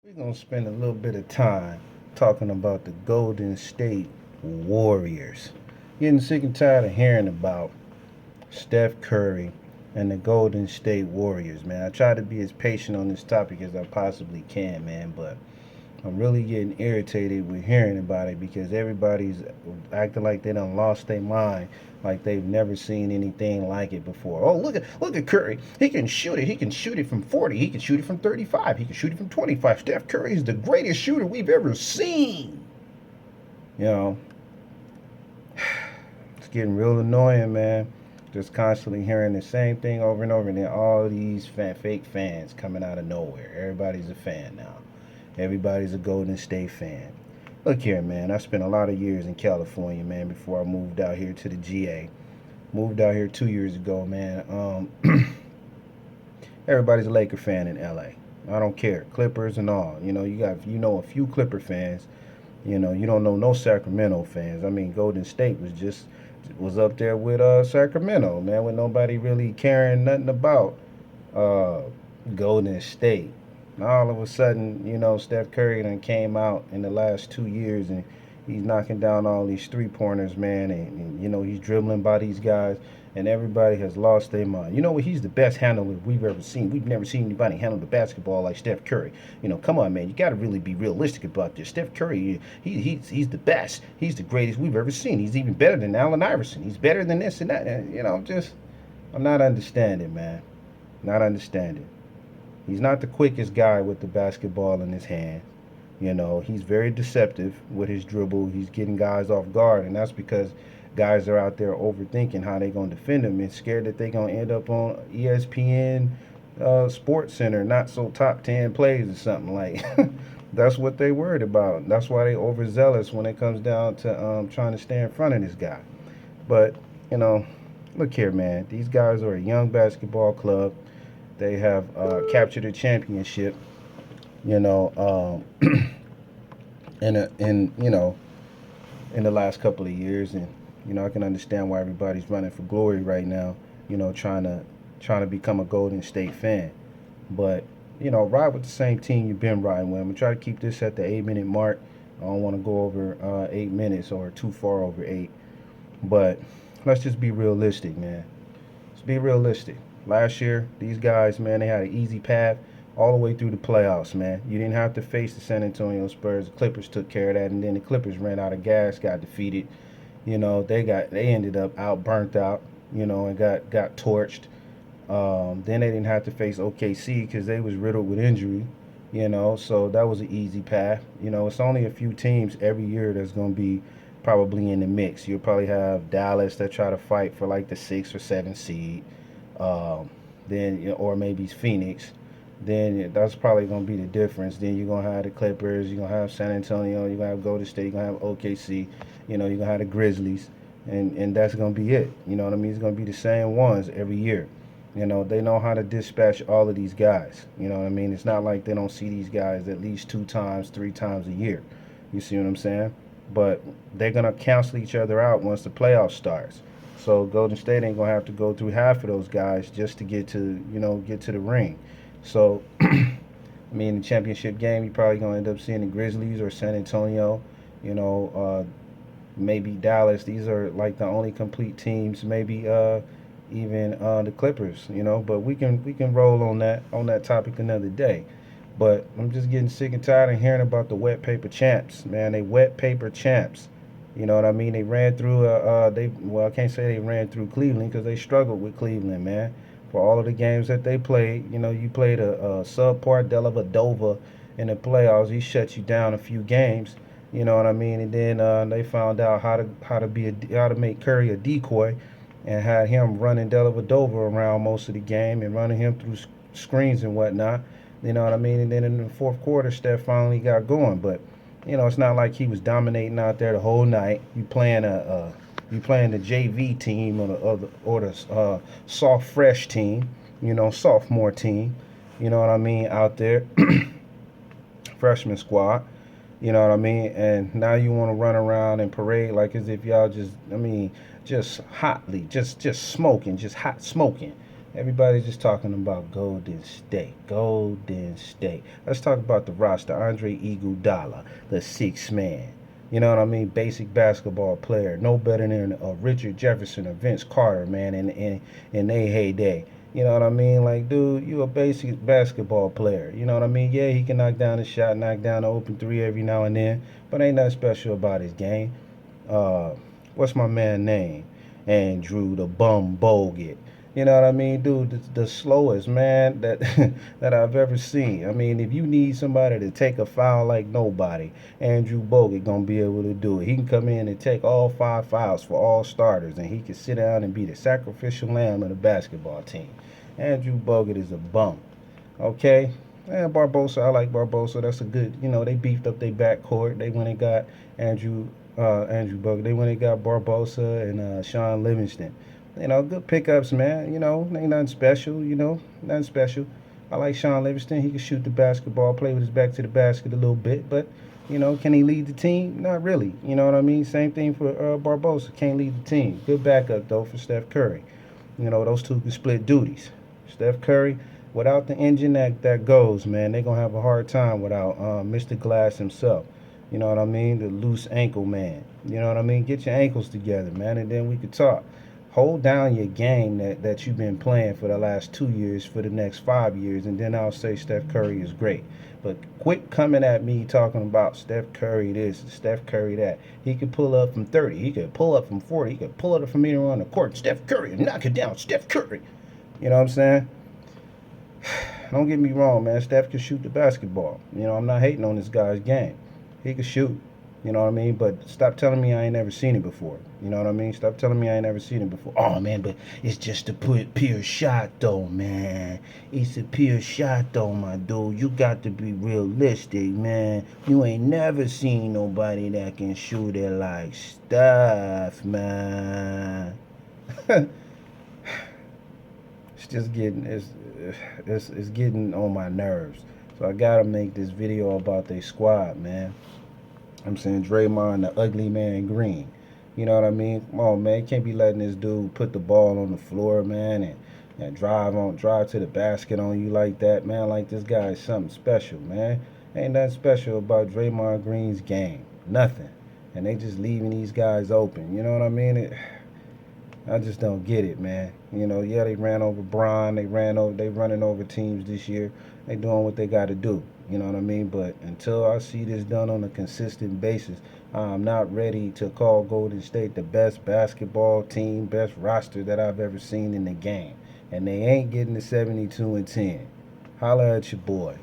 We're going to spend a little bit of time talking about the Golden State Warriors. Getting sick and tired of hearing about Steph Curry and the Golden State Warriors, man. I try to be as patient on this topic as I possibly can, man, but I'm really getting irritated with hearing about it because everybody's acting like they done lost their mind, like they've never seen anything like it before. Oh, look at Curry. He can shoot it. He can shoot it from 40. He can shoot it from 35. He can shoot it from 25. Steph Curry is the greatest shooter we've ever seen. You know, it's getting real annoying, man. Just constantly hearing the same thing over and over, and then all these fake fans coming out of nowhere. Everybody's a fan now. Everybody's a Golden State fan. Look here, man. I spent a lot of years in California, man, before I moved out here to the GA. Moved out here 2 years ago, man. Everybody's a Laker fan in LA. I don't care. Clippers and all. You know a few Clipper fans. You don't know no Sacramento fans. I mean, Golden State was up there with Sacramento, man, with nobody really caring nothing about uh, Golden State. All of a sudden, Steph Curry done came out in the last 2 years and he's knocking down all these three pointers, man, and he's dribbling by these guys, and everybody has lost their mind. You know what? He's the best handler we've ever seen. We've never seen anybody handle the basketball like Steph Curry. Come on, man. You got to really be realistic about this. Steph Curry, he's the best. He's the greatest we've ever seen. He's even better than Allen Iverson. He's better than this and that. And, I'm not understanding, man. Not understanding. He's not the quickest guy with the basketball in his hand. He's very deceptive with his dribble. He's getting guys off guard, and that's because guys are out there overthinking how they're going to defend him and scared that they're going to end up on ESPN Sports Center, not so top 10 plays or something like. That's what they worried about. That's why they overzealous when it comes down to trying to stay in front of this guy. But, you know, look here, man. These guys are a young basketball club. They have captured a championship, you know, in the last couple of years, and I can understand why everybody's running for glory right now. Trying to become a Golden State fan, but ride with the same team you've been riding with. I'm gonna try to keep this at the 8 minute mark. I don't want to go over 8 minutes or too far over eight, but let's just be realistic, man. Let's be realistic. Last year, these guys, man, they had an easy path all the way through the playoffs, man. You didn't have to face the San Antonio Spurs. The Clippers took care of that, and then the Clippers ran out of gas, got defeated. They ended up burnt out, and got torched. Then they didn't have to face OKC because they was riddled with injury, so that was an easy path. It's only a few teams every year that's going to be probably in the mix. You'll probably have Dallas that try to fight for like the 6 or 7 seed, then or maybe Phoenix. Then that's probably gonna be the difference. Then you're gonna have the Clippers, you're gonna have San Antonio, you're gonna have Golden State, you're gonna have OKC, you're gonna have the Grizzlies, and that's gonna be it. You know what I mean? It's gonna be the same ones every year. They know how to dispatch all of these guys. You know what I mean? It's not like they don't see these guys at least 2 times, 3 times a year. You see what I'm saying? But they're gonna cancel each other out once the playoffs starts. So Golden State ain't gonna have to go through half of those guys just to get to the ring. So, I mean, the championship game, you're probably gonna end up seeing the Grizzlies or San Antonio. You know, maybe Dallas. These are like the only complete teams. Maybe even the Clippers. But we can roll on that topic another day. But I'm just getting sick and tired of hearing about the wet paper champs, man. They wet paper champs. You know what I mean? They ran through. I can't say they ran through Cleveland because they struggled with Cleveland, man. For all of the games that they played, you played a subpar Dellavedova in the playoffs. He shut you down a few games. You know what I mean? And then they found out how to make Curry a decoy, and had him running Dellavedova around most of the game and running him through screens and whatnot. You know what I mean? And then in the fourth quarter, Steph finally got going, but it's not like he was dominating out there the whole night. You playing the JV team or the soft fresh team, sophomore team. You know what I mean out there, freshman squad. You know what I mean? And now you want to run around and parade like as if y'all just hotly, just smoking, just hot smoking. Everybody's just talking about Golden State. Golden State. Let's talk about the roster. Andre Iguodala, the sixth man. You know what I mean? Basic basketball player. No better than Richard Jefferson or Vince Carter, man, in their heyday. You know what I mean? Like, dude, you a basic basketball player. You know what I mean? Yeah, he can knock down a shot, knock down an open three every now and then, but ain't nothing special about his game. Uh, what's my man name? Andrew the Bum Bogut. You know what I mean, dude? The slowest man that that I've ever seen. I mean, if you need somebody to take a foul like nobody, Andrew Bogut gonna be able to do it. He can come in and take all 5 fouls for all starters, and he can sit down and be the sacrificial lamb of the basketball team. Andrew Bogut is a bum. Okay. And Barbosa, I like Barbosa. That's a good, they beefed up their backcourt. They went and got Andrew Andrew Bogut. They went and got Barbosa and Sean Livingston. Good pickups, man. Ain't nothing special, nothing special. I like Sean Livingston. He can shoot the basketball, play with his back to the basket a little bit, but, can he lead the team? Not really. You know what I mean? Same thing for Barbosa. Can't lead the team. Good backup, though, for Steph Curry. Those two can split duties. Steph Curry, without the engine that goes, man, they're going to have a hard time without Mr. Glass himself. You know what I mean? The loose ankle man. You know what I mean? Get your ankles together, man, and then we could talk. Hold down your game that you've been playing for the last 2 years for the next 5 years, and then I'll say Steph Curry is great. But quit coming at me talking about Steph Curry this, Steph Curry that. He could pull up from 30. He could pull up from 40. He could pull up from anywhere on the court. Steph Curry, knock it down. Steph Curry. You know what I'm saying? Don't get me wrong, man. Steph can shoot the basketball. I'm not hating on this guy's game. He can shoot. You know what I mean? But stop telling me I ain't never seen it before. You know what I mean? Stop telling me I ain't never seen it before. Oh, man, but it's just a pure shot, though, man. It's a pure shot, though, my dude. You got to be realistic, man. You ain't never seen nobody that can shoot it like Steph, man. It's just it's getting on my nerves. So I gotta make this video about their squad, man. I'm saying Draymond, the ugly man green. You know what I mean? Come on, man. You can't be letting this dude put the ball on the floor, man, and drive to the basket on you like that, man. Like this guy is something special, man. Ain't nothing special about Draymond Green's game. Nothing. And they just leaving these guys open. You know what I mean? I just don't get it, man. Yeah, they ran over Bron. They running over teams this year. They doing what they got to do. You know what I mean? But until I see this done on a consistent basis, I'm not ready to call Golden State the best basketball team, best roster that I've ever seen in the game. And they ain't getting the 72-10. Holla at your boy.